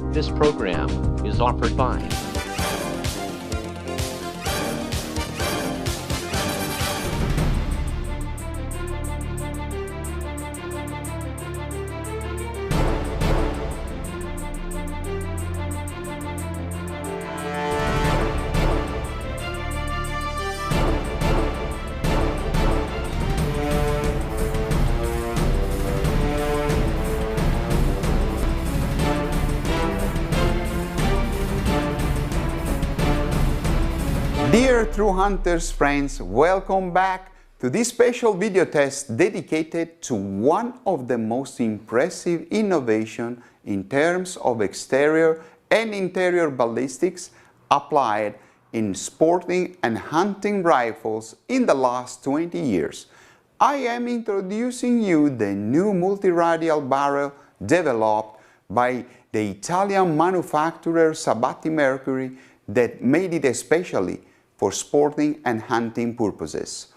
This program is offered by Dear True Hunters friends, welcome back to this special video test dedicated to one of the most impressive innovations in terms of exterior and interior ballistics applied in sporting and hunting rifles in the last 20 years. I am introducing you the new multi-radial barrel developed by the Italian manufacturer Sabatti Mercury that made it especially for sporting and hunting purposes.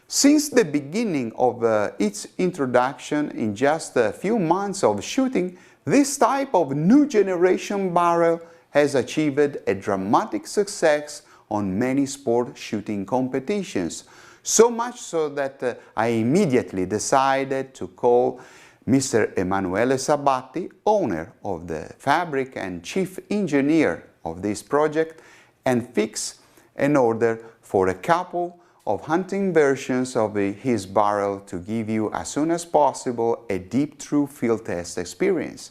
Since the beginning of its introduction in just a few months of shooting, this type of new generation barrel has achieved a dramatic success on many sport shooting competitions. So much so that I immediately decided to call Mr. Emanuele Sabatti, owner of the fabric and chief engineer of this project, and fix an order for a couple of hunting versions of his barrel to give you as soon as possible a deep true field test experience.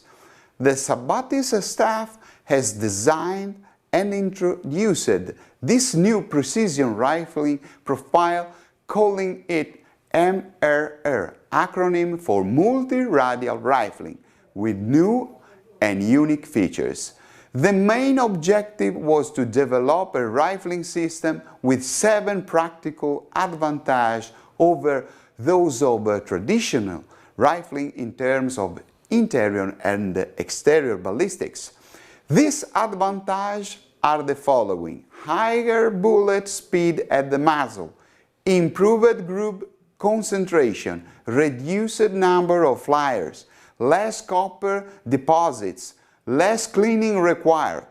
The Sabatti's staff has designed and introduced this new precision rifling profile, calling it MRR, acronym for multi-radial rifling, with new and unique features. The main objective was to develop a rifling system with 7 practical advantages over those of traditional rifling in terms of interior and exterior ballistics. These advantages are the following: higher bullet speed at the muzzle, improved group concentration, reduced number of flyers, less copper deposits, less cleaning required,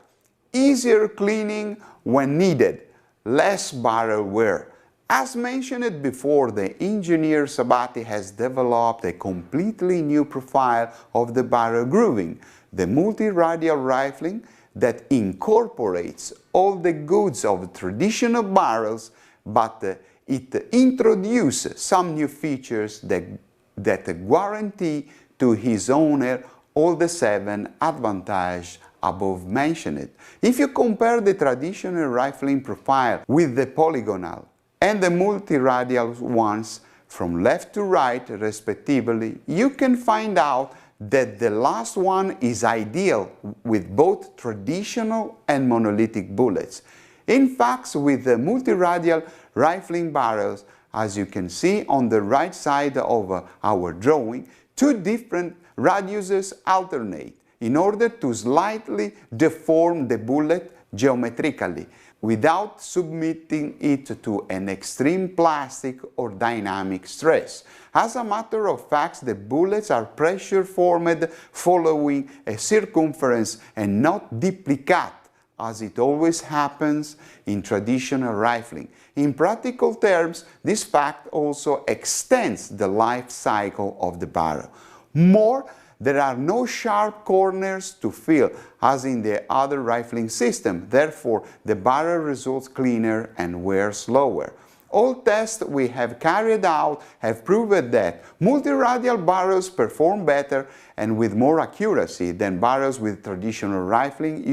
easier cleaning when needed, less barrel wear. As mentioned before, the engineer Sabatti has developed a completely new profile of the barrel grooving, the multi-radial rifling that incorporates all the goods of traditional barrels, but it introduces some new features that guarantee to his owner all the 7 advantages above mentioned. If you compare the traditional rifling profile with the polygonal and the multi-radial ones from left to right respectively, you can find out that the last one is ideal with both traditional and monolithic bullets. In fact, with the multi-radial rifling barrels, as you can see on the right side of our drawing, 2 different radiuses alternate in order to slightly deform the bullet geometrically without submitting it to an extreme plastic or dynamic stress. As a matter of fact, the bullets are pressure formed following a circumference and not deeply cut, as it always happens in traditional rifling. In practical terms, this fact also extends the life cycle of the barrel. More, there are no sharp corners to fill, as in the other rifling system. Therefore, the barrel results cleaner and wears slower. All tests we have carried out have proven that multi-radial barrels perform better and with more accuracy than barrels with traditional rifling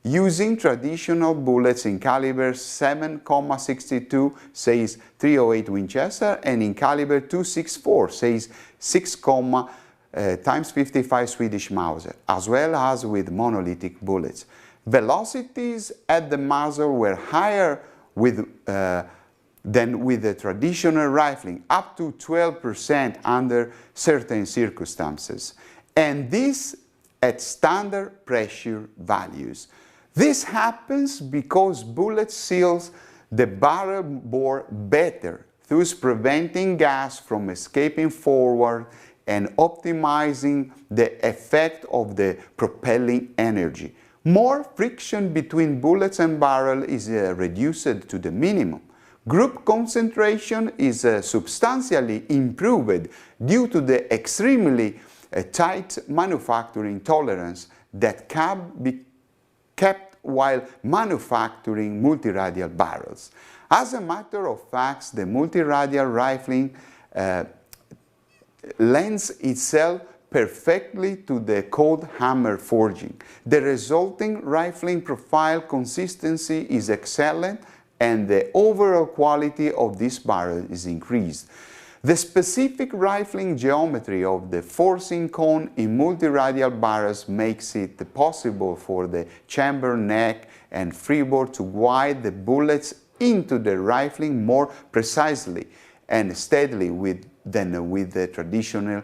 using traditional bullets in caliber 7,62 says .308 Winchester and in caliber .264 says 6, times 55 Swedish Mauser, as well as with monolithic bullets. Velocities at the muzzle were higher than with the traditional rifling, up to 12% under certain circumstances, and this at standard pressure values. This happens because bullet seals the barrel bore better, thus preventing gas from escaping forward and optimizing the effect of the propelling energy. More friction between bullets and barrel is reduced to the minimum. Group concentration is substantially improved due to the extremely tight manufacturing tolerance that can be kept while manufacturing multiradial barrels. As a matter of fact, the multiradial rifling lends itself perfectly to the cold hammer forging. The resulting rifling profile consistency is excellent and the overall quality of this barrel is increased. The specific rifling geometry of the forcing cone in multiradial barrels makes it possible for the chamber neck and freebore to guide the bullets into the rifling more precisely and steadily than with the traditional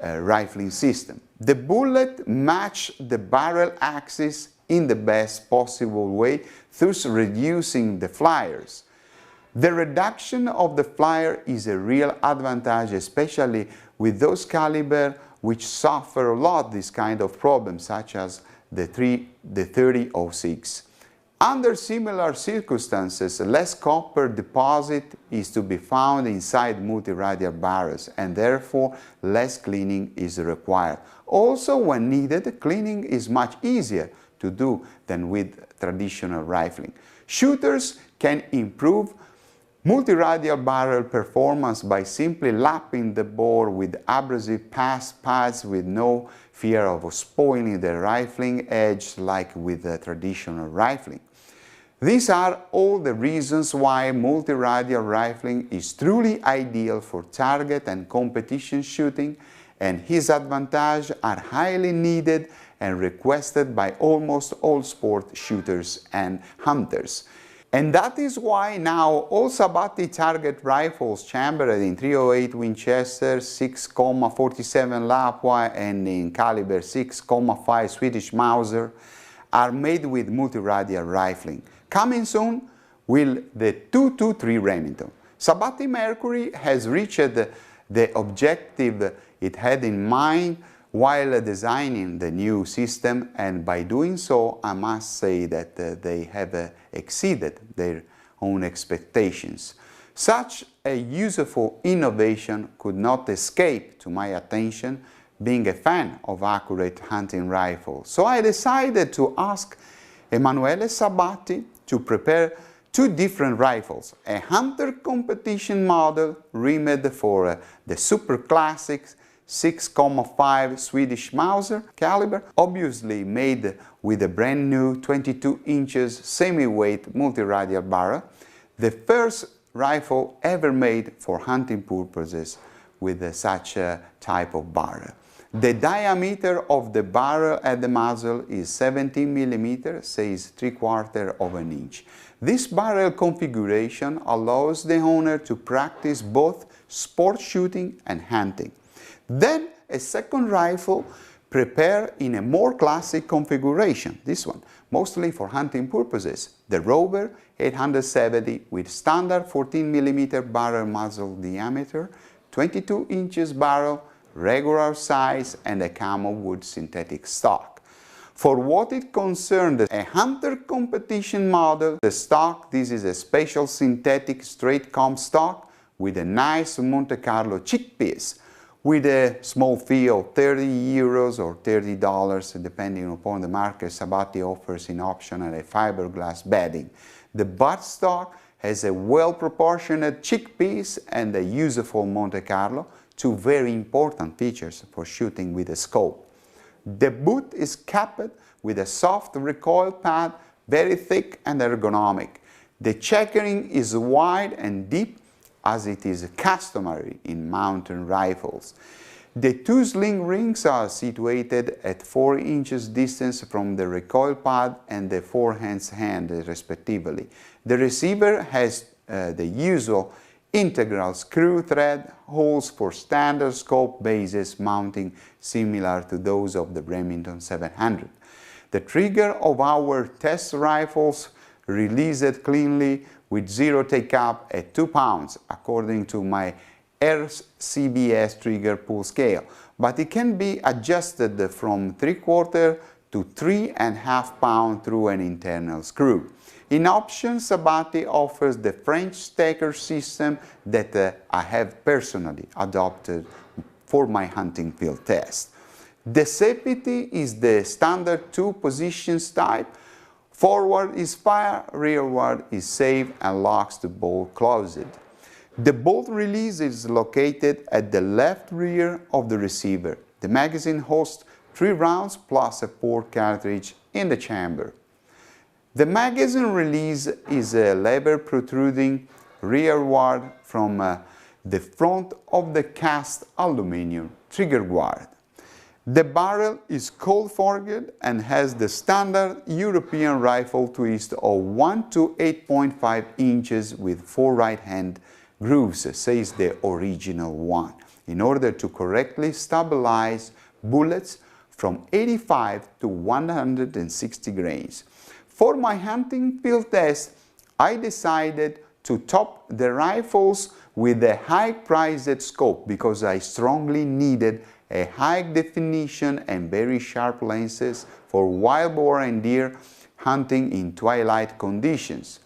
rifling system. The bullet matches the barrel axis in the best possible way, thus reducing the flyers. The reduction of the flyer is a real advantage, especially with those caliber which suffer a lot this kind of problem, such as the 30-06. Under similar circumstances, less copper deposit is to be found inside multiradial barrels, and therefore less cleaning is required. Also, when needed, cleaning is much easier to do than with traditional rifling. Shooters can improve multiradial barrel performance by simply lapping the bore with abrasive pads with no fear of spoiling the rifling edge like with the traditional rifling. These are all the reasons why multiradial rifling is truly ideal for target and competition shooting, and his advantages are highly needed and requested by almost all sport shooters and hunters. And that is why now all Sabatti target rifles chambered in .308 Winchester, 6.47 Lapua and in caliber 6.5 Swedish Mauser are made with multiradial rifling. Coming soon will the 223 Remington. Sabatti Mercury has reached the objective it had in mind while designing the new system, and by doing so I must say that they have exceeded their own expectations. Such a useful innovation could not escape to my attention, being a fan of accurate hunting rifles. So I decided to ask Emanuele Sabatti to prepare two different rifles, a hunter competition model rimmed for the super classic 6.5 Swedish Mauser caliber, obviously made with a brand new 22 inches semi-weight multiradial barrel, the first rifle ever made for hunting purposes with such a type of barrel. The diameter of the barrel at the muzzle is 17 mm, says 3/4 of an inch. This barrel configuration allows the owner to practice both sport shooting and hunting. Then a second rifle prepared in a more classic configuration, this one, mostly for hunting purposes, the Rover 870 with standard 14 mm barrel muzzle diameter, 22 inches barrel, regular size and a camo wood synthetic stock. For what it concerned a hunter competition model, the stock, this is a special synthetic straight comb stock with a nice Monte Carlo chickpeas with a small fee of €30 or $30 depending upon the market. Sabatti offers in optional a fiberglass bedding. The buttstock has a well-proportioned chickpeas and a useful Monte Carlo, two very important features for shooting with a scope. The boot is capped with a soft recoil pad, very thick and ergonomic. The checkering is wide and deep as it is customary in mountain rifles. The two sling rings are situated at 4 inches distance from the recoil pad and the forehand hand respectively. The receiver has the usual integral screw thread holes for standard scope bases mounting similar to those of the Remington 700. The trigger of our test rifles released cleanly with zero take-up at 2 pounds according to my RCBS trigger pull scale, but it can be adjusted from 3/4 to 3.5 pounds through an internal screw. In options, Sabatti offers the French stacker system that I have personally adopted for my hunting field test. The Sabatti is the standard 2 positions type. Forward is fire, rearward is safe and locks the bolt closed. The bolt release is located at the left rear of the receiver. The magazine hosts 3 rounds plus a 4 cartridge in the chamber. The magazine release is a lever protruding rearward from the front of the cast aluminum trigger guard. The barrel is cold-forged and has the standard European rifle twist of 1 to 8.5 inches with 4 right-hand grooves, says the original one, in order to correctly stabilize bullets from 85 to 160 grains. For my hunting field test, I decided to top the rifles with a high-priced scope because I strongly needed a high definition and very sharp lenses for wild boar and deer hunting in twilight conditions,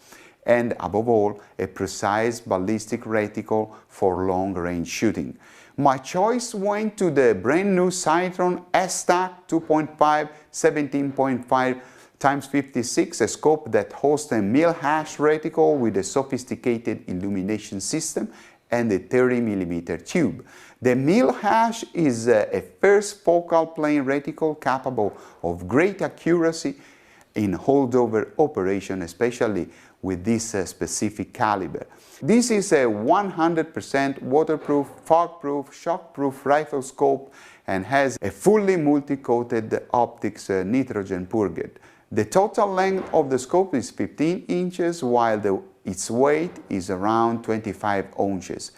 and above all, a precise ballistic reticle for long-range shooting. My choice went to the brand new Citron S-Tac 2.5 17.5 x 56, a scope that hosts a mil-hash reticle with a sophisticated illumination system and a 30mm tube. The mil-hash is a first focal plane reticle capable of great accuracy in holdover operation, especially with this specific caliber. This is a 100% waterproof, fog-proof, shock-proof rifle scope and has a fully multi-coated optics nitrogen purged. The total length of the scope is 15 inches, while its weight is around 25 ounces.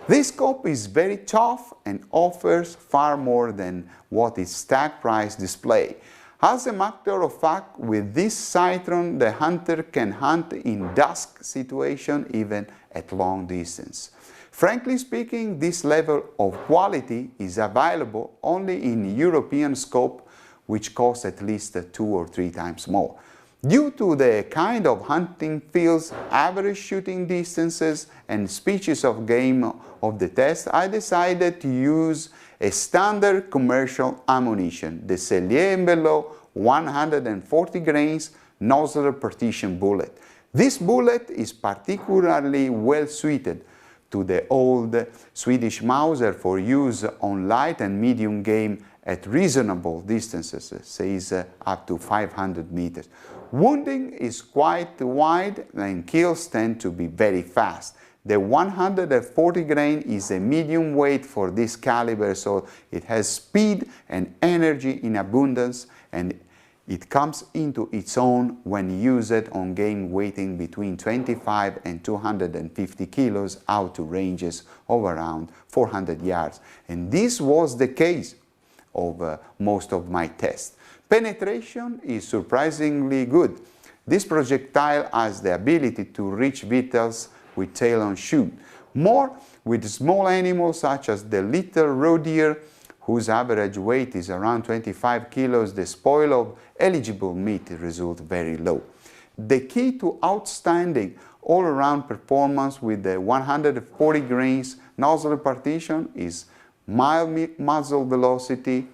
This scope is very tough and offers far more than what its tag price display. As a matter of fact, with this Citron, the hunter can hunt in dusk situation even at long distance. Frankly speaking, this level of quality is available only in European scope, which costs at least 2 or 3 times more. Due to the kind of hunting fields, average shooting distances, and species of game of the test, I decided to use a standard commercial ammunition, the Cellier & Belot 140 grains nozzle partition bullet. This bullet is particularly well suited to the old Swedish Mauser for use on light and medium game at reasonable distances, says up to 500 meters. Wounding is quite wide and kills tend to be very fast. The 140 grain is a medium weight for this caliber, so it has speed and energy in abundance, and it comes into its own when used on game weighing between 25 and 250 kilos out to ranges of around 400 yards. And this was the case of most of my tests. Penetration is surprisingly good. This projectile has the ability to reach victims with tail on shoot. More with small animals such as the little roe deer, whose average weight is around 25 kilos, the spoil of eligible meat results very low. The key to outstanding all-around performance with the 140 grains nozzle partition is mild muzzle velocity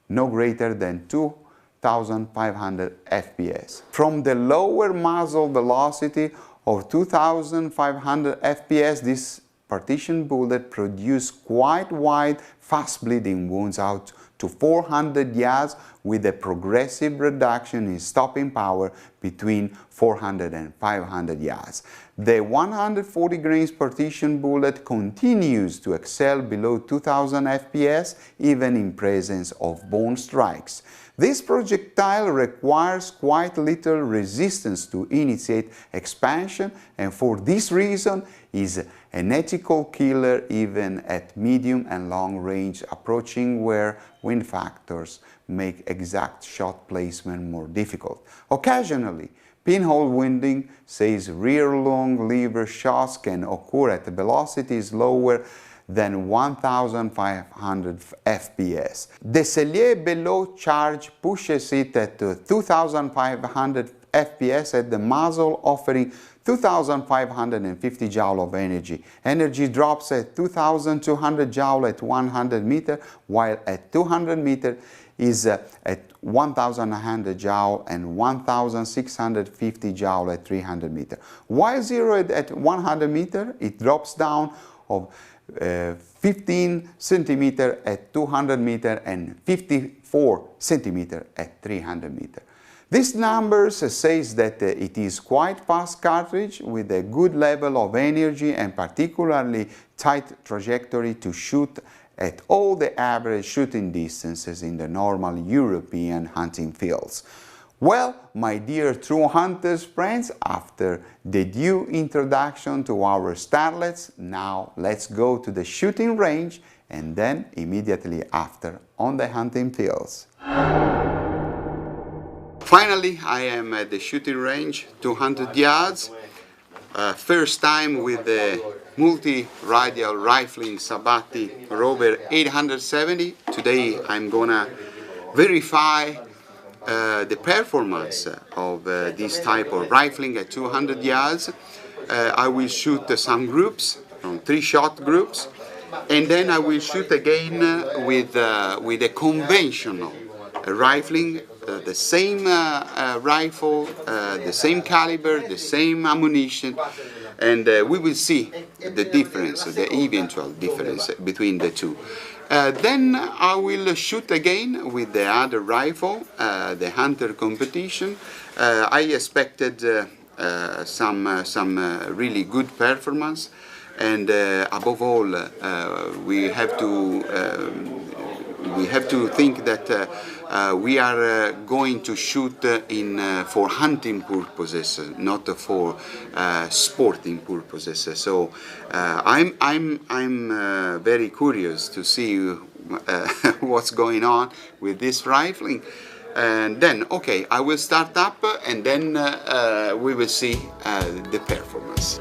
no greater than 2,500 FPS. From the lower muzzle velocity of 2,500 FPS, this partition bullet produced quite wide, fast-bleeding wounds out to 400 yards with a progressive reduction in stopping power between 400 and 500 yards. The 140 grains partition bullet continues to excel below 2000 FPS even in presence of bone strikes. This projectile requires quite little resistance to initiate expansion, and for this reason is an ethical killer even at medium and long range approaching, where wind factors make exact shot placement more difficult. Occasionally, pinhole winding, says rear long lever shots, can occur at velocities lower than 1500 FPS. The Cellier below charge pushes it at 2500 FPS at the muzzle, offering 2550 joule of energy. Energy drops at 2200 joule at 100 meter, while at 200 meter is at 1100 joule and 1650 joule at 300 meter. While zero at 100 meter, it drops down of 15 centimeter at 200 meter and 54 centimeter at 300 meter. This number says that it is quite fast cartridge with a good level of energy and particularly tight trajectory to shoot at all the average shooting distances in the normal European hunting fields. Well, my dear true hunters friends, after the due introduction to our starlets, now let's go to the shooting range and then immediately after on the hunting fields. Finally, I am at the shooting range, 200 yards. First time with the multi-radial rifling Sabatti Rover 870. Today I'm gonna verify the performance of this type of rifling at 200 yards. I will shoot some groups, from 3-shot groups, and then I will shoot again with a conventional rifling, the same rifle, the same caliber, the same ammunition, and we will see the difference, the eventual difference between the two. Then I will shoot again with the other rifle, the hunter competition. I expected some really good performance, and above all, we have to think that we are going to shoot for hunting purposes, not for sporting purposes. So I'm very curious to see what's going on with this rifling. And then, okay, I will start up and then we will see the performance.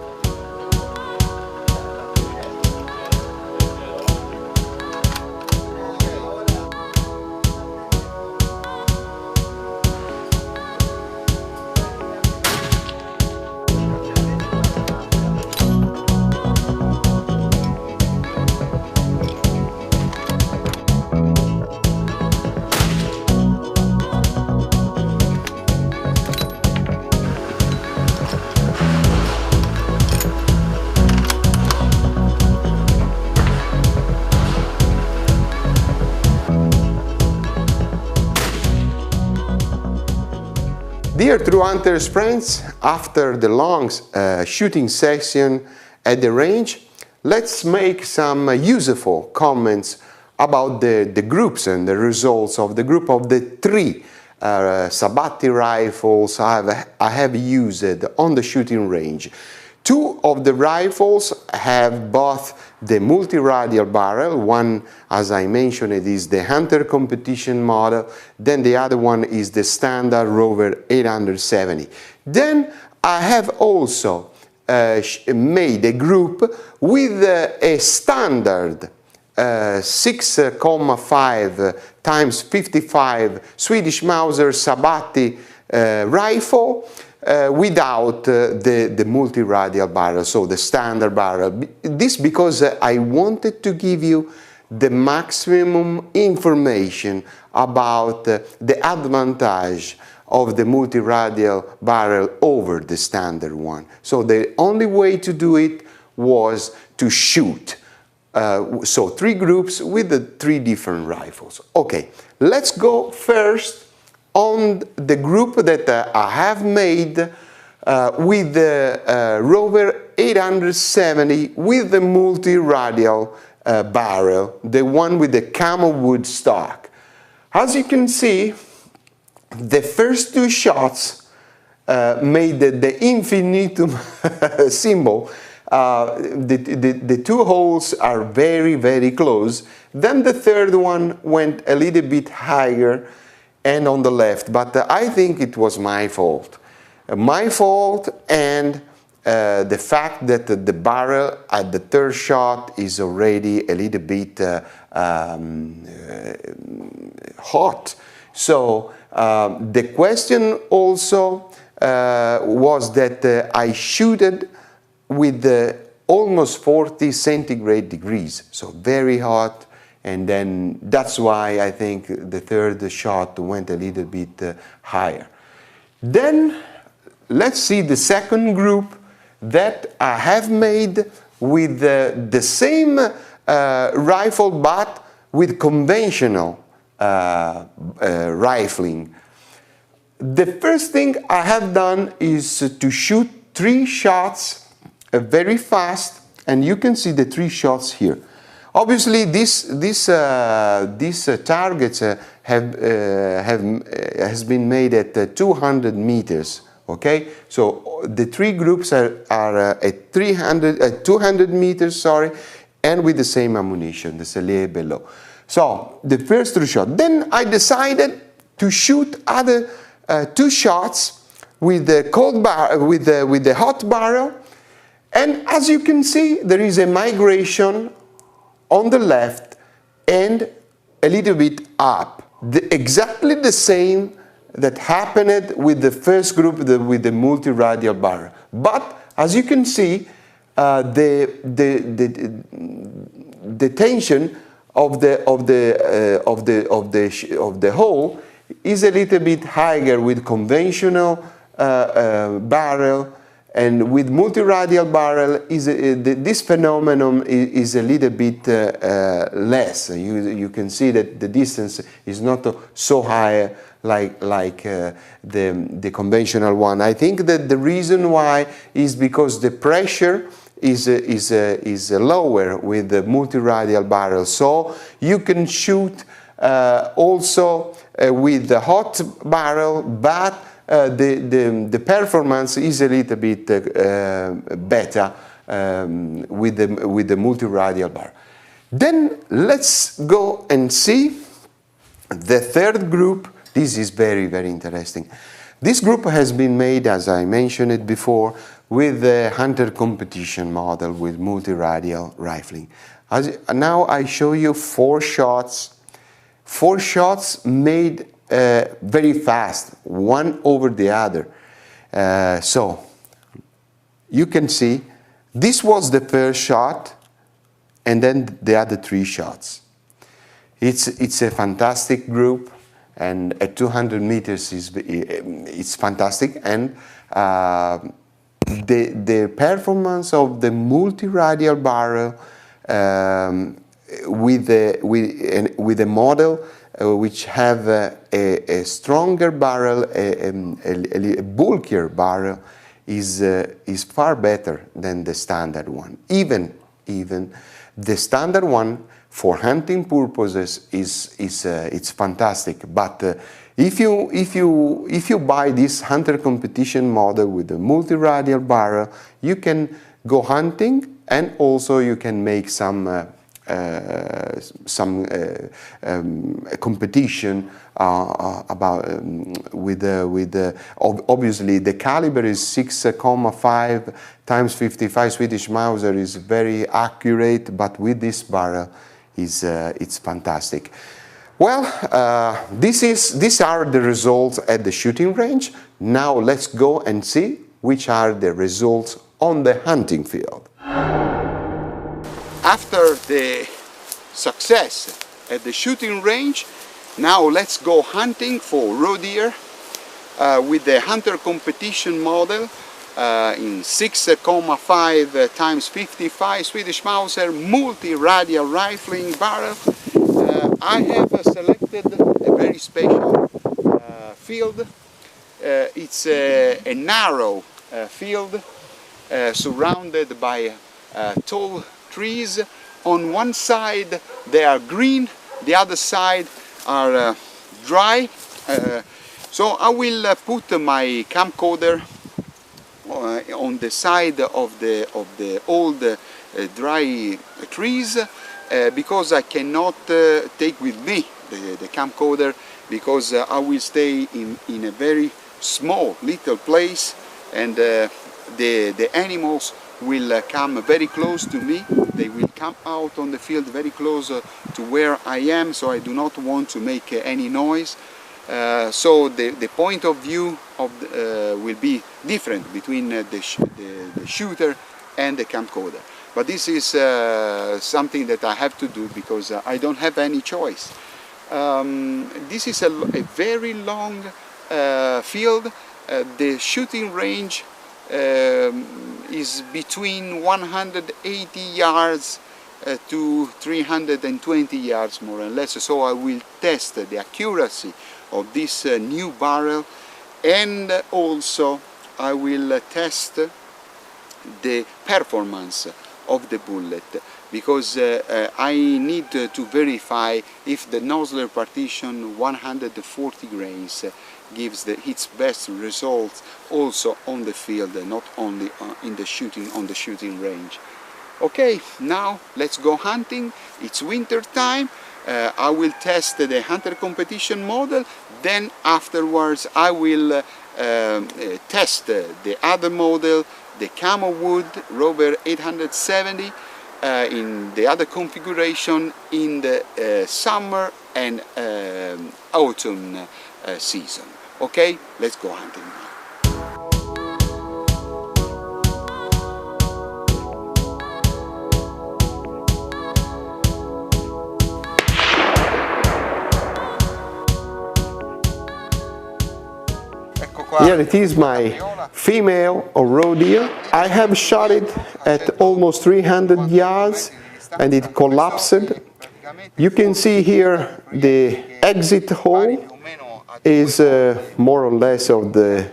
Dear True Hunters friends, after the long shooting session at the range, let's make some useful comments about the groups and the results of the group of the 3 Sabatti rifles I have used on the shooting range. 2 of the rifles have both the multi-radial barrel. One, as I mentioned, it is the hunter competition model. Then the other one is the standard Rover 870. Then I have also made a group with a standard 6,5 times 55 Swedish Mauser Sabatti rifle without the multi-radial barrel, so the standard barrel. This because I wanted to give you the maximum information about the advantage of the multi-radial barrel over the standard one. So the only way to do it was to shoot. So 3 groups with the 3 different rifles. Okay, let's go first on the group that I have made with the Rover 870 with the multi-radial barrel, the one with the camel wood stock. As you can see, the first 2 shots made the infinitum symbol. The 2 holes are very, very close. Then the third one went a little bit higher and on the left, but I think it was my fault. And the fact that the barrel at the third shot is already a little bit hot. So the question also was that I shooted with almost 40 centigrade degrees, so very hot, and then that's why I think the third shot went a little bit higher. Then let's see the second group that I have made with the same rifle but with conventional rifling. The first thing I have done is to shoot 3 shots very fast, and you can see the 3 shots here. Obviously, these targets has been made at 200 meters. Okay, so the 3 groups are at 200 meters, sorry, and with the same ammunition, the Sellier below. So the first 3 shots. Then I decided to shoot other 2 shots with the with the hot barrel, and as you can see, there is a migration on the left and a little bit up. Exactly the same that happened with the first group with the multi-radial barrel. But as you can see, the tension of the hole is a little bit higher with conventional barrel, and with multi-radial barrel this phenomenon is a little bit less. You can see that the distance is not so high like the conventional one. I think that the reason why is because the pressure is lower with the multi-radial barrel, so you can shoot also with the hot barrel, but the performance is a little bit better with the multi-radial barrel. Then let's go and see the third group. This is very, very interesting. This group has been made, as I mentioned it before, with the hunter competition model with multi-radial rifling. Now I show you 4 shots. 4 shots made very fast, one over the other. So you can see this was the first shot, and then the other 3 shots. It's a fantastic group, and at 200 meters it's fantastic, and the performance of the multi-radial barrel with a model which have a stronger barrel, a bulkier barrel, is far better than the standard one. Even the standard one for hunting purposes it's fantastic. But if you buy this hunter competition model with the multi-radial barrel, you can go hunting, and also you can make some competition about obviously the caliber is 6.5 times 55 Swedish Mauser is very accurate, but with this barrel it's fantastic. Well, these are the results at the shooting range. Now let's go and see which are the results on the hunting field. After the success at the shooting range, now let's go hunting for roe deer with the hunter competition model in 6.5 times 55 Swedish Mauser multi-radial rifling barrel. I have selected a very special field. It's a narrow field surrounded by tall trees. On one side they are green, the other side are dry. So I will put my camcorder on the side of the old dry trees because I cannot take with me the camcorder, because I will stay in a very small little place, and the animals will come very close to me. They will come out on the field very close to where I am, so I do not want to make any noise. So the point of view of will be different between the shooter and the camcorder. But this is something that I have to do because I don't have any choice. This is a very long field. The shooting range is between 180 yards to 320 yards more or less. So I will test the accuracy of this new barrel, and also I will test the performance of the bullet, because I need to verify if the nozzle partition 140 grains gives its best results also on the field, not only on the shooting range. Okay, now let's go hunting. It's winter time. I will test the hunter competition model, then afterwards I will test the other model, the Camo Wood Rover 870, in the other configuration in the summer and autumn season. Okay, let's go hunting now. Here it is, my female or roe deer. I have shot it at almost 300 yards and it collapsed. You can see here the exit hole is more or less of the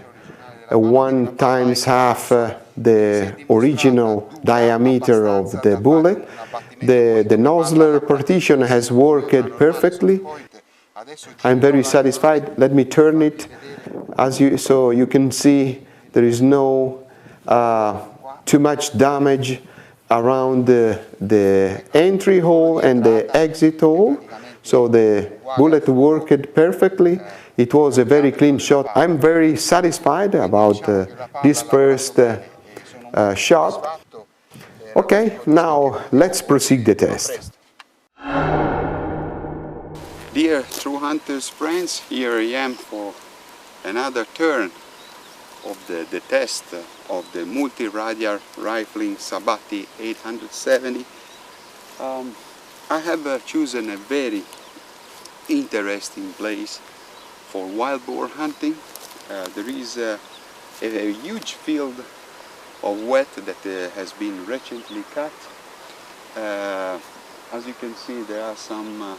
1 times half the original diameter of the bullet. The nozzle partition has worked perfectly. I'm very satisfied. Let me turn it so you can see there is no too much damage around the entry hole and the exit hole. So the bullet worked perfectly. It was a very clean shot. I'm very satisfied about this first shot. Okay, now let's proceed the test. Dear true hunters friends, here I am for another turn of the test of the multi-radial rifling Sabatti 870. I have chosen a very interesting place for wild boar hunting. There is a huge field of wheat that has been recently cut. As you can see, there are some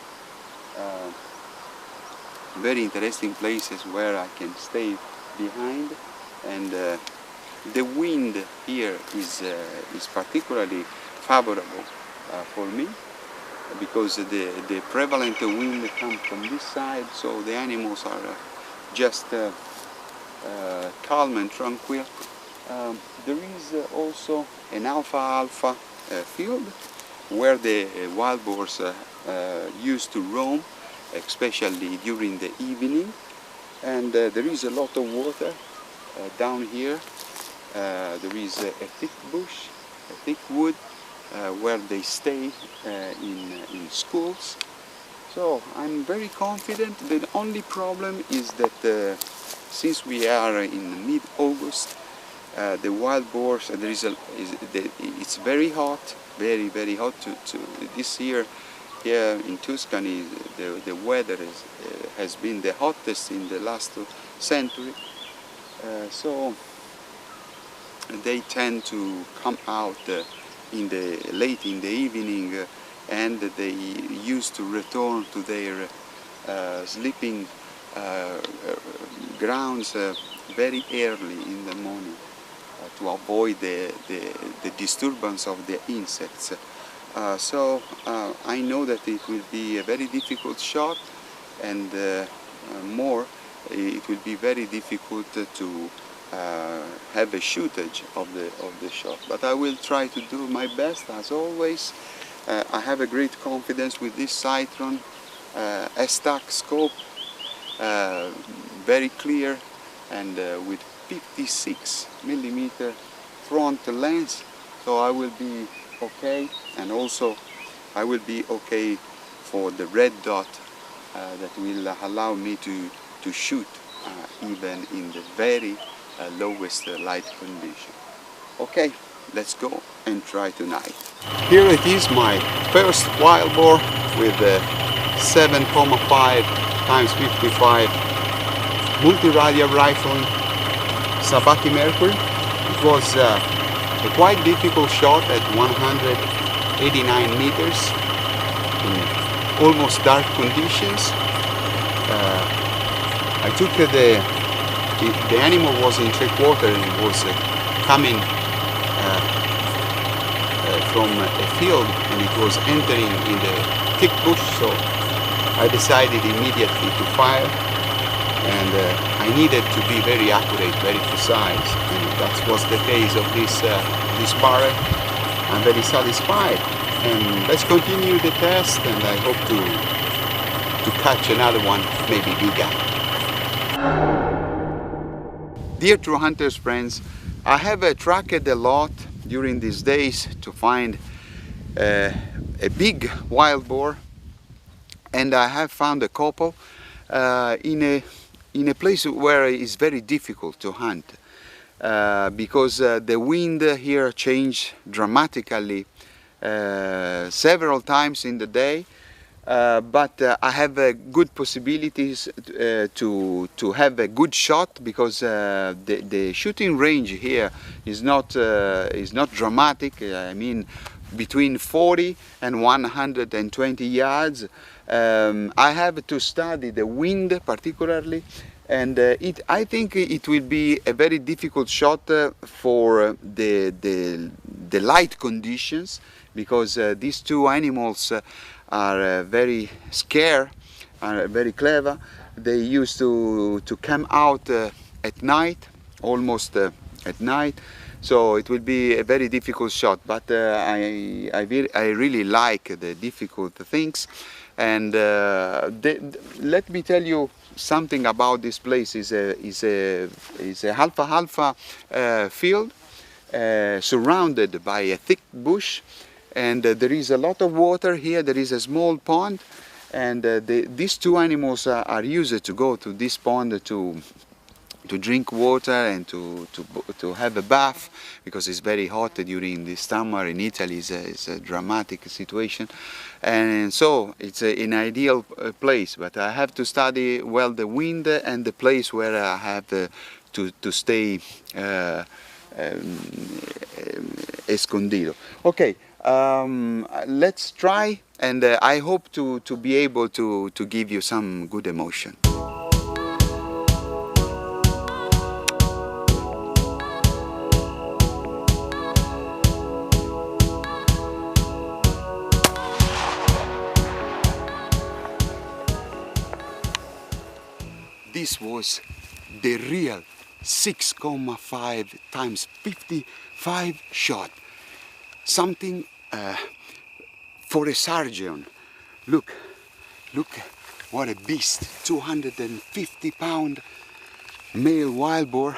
very interesting places where I can stay behind, and the wind here is particularly favorable for me, because the prevalent wind comes from this side, so the animals are just calm and tranquil. There is also an alfalfa field where the wild boars used to roam, especially during the evening, and there is a lot of water down here. There is a thick bush, a thick wood, where they stay in schools. So I'm very confident. The only problem is that since we are in mid-August, the wild boars, it's very hot, very hot. This year here in Tuscany, the weather has been the hottest in the last century. So they tend to come out late in the evening, and they used to return to their sleeping grounds very early in the morning to avoid the disturbance of the insects. So I know that it will be a very difficult shot, and more, it will be very difficult to have a shootage of the shot. But I will try to do my best as always. I have a great confidence with this Citron S-Tac scope, very clear, and with 56mm front lens, so I will be okay, and also I will be okay for the red dot that will allow me to shoot even in the very lowest light condition. Okay, let's go and try tonight. Here it is, my first wild boar with a 7.5 × 55 multi-radial rifle, Sabatti Mercury. It was a quite difficult shot at 189 meters in almost dark conditions. I took the animal was in 3/4 and it was coming from a field, and it was entering in the thick bush, so I decided immediately to fire, and I needed to be very accurate, very precise, and that was the case of this parrot. I'm very satisfied, and let's continue the test, and I hope to catch another one, maybe bigger. Dear True Hunters friends, I have tracked a lot during these days to find a big wild boar, and I have found a couple in a place where it's very difficult to hunt because the wind here changed dramatically several times in the day. But I have good possibilities to have a good shot, because the shooting range here is not dramatic. I mean, between 40 and 120 yards. I have to study the wind particularly, and I think it will be a very difficult shot for the light conditions, because these two animals are very scared, are very clever. They used to come out at night, almost at night, so it will be a very difficult shot. But I really like the difficult things, and let me tell you something about this place. Is a alfalfa field surrounded by a thick bush. And there is a lot of water here. There is a small pond, and these two animals are used to go to this pond to drink water and to have a bath, because it's very hot during the summer in Italy. It's a dramatic situation, and so it's an ideal place. But I have to study well the wind and the place where I have to stay escondido. Okay. Let's try, and I hope to be able to give you some good emotion. This was the real 6.5 × 55 shot. Something for a surgeon. Look what a beast. 250-pound male wild boar.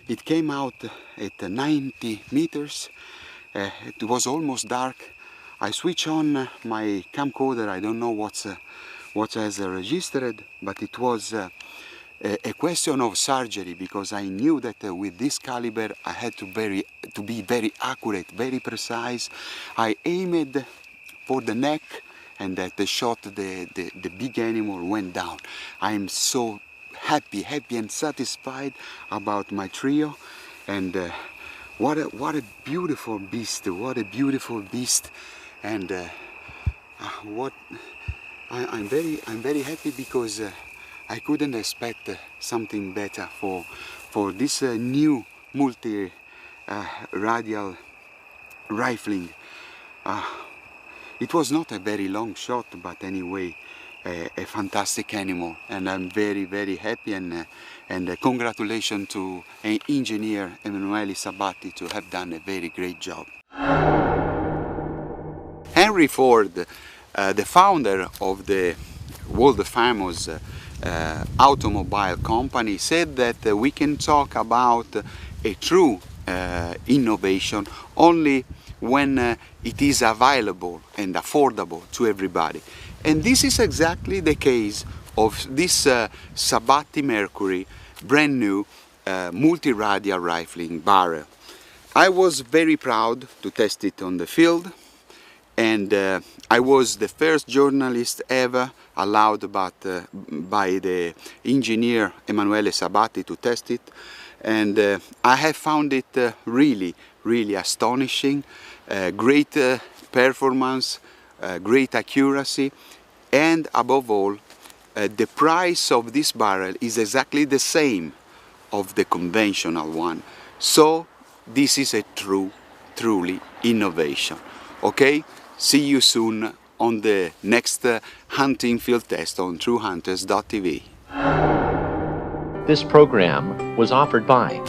It came out at 90 meters. It was almost dark. I switch on my camcorder. I don't know what has registered, but it was a question of surgery, because I knew that with this caliber I had to be very accurate, very precise. I aimed for the neck, and at the shot the big animal went down. I am so happy and satisfied about my trio, and what a beautiful beast, what a beautiful beast, and I'm very happy, because I couldn't expect something better for this new multi-radial rifling. It was not a very long shot, but anyway, a fantastic animal, and I'm very happy, and congratulations to engineer Emanuele Sabatti to have done a very great job. Henry Ford, the founder of the world famous automobile company, said that we can talk about a true innovation only when it is available and affordable to everybody. And this is exactly the case of this Sabatti Mercury brand new multi-radial rifling barrel. I was very proud to test it on the field, and I was the first journalist ever allowed by the engineer Emanuele Sabatti to test it, and I have found it really astonishing, great performance, great accuracy, and above all the price of this barrel is exactly the same of the conventional one. So this is a truly innovation. Okay, see you soon on the next hunting field test on truehunters.tv. This program was offered by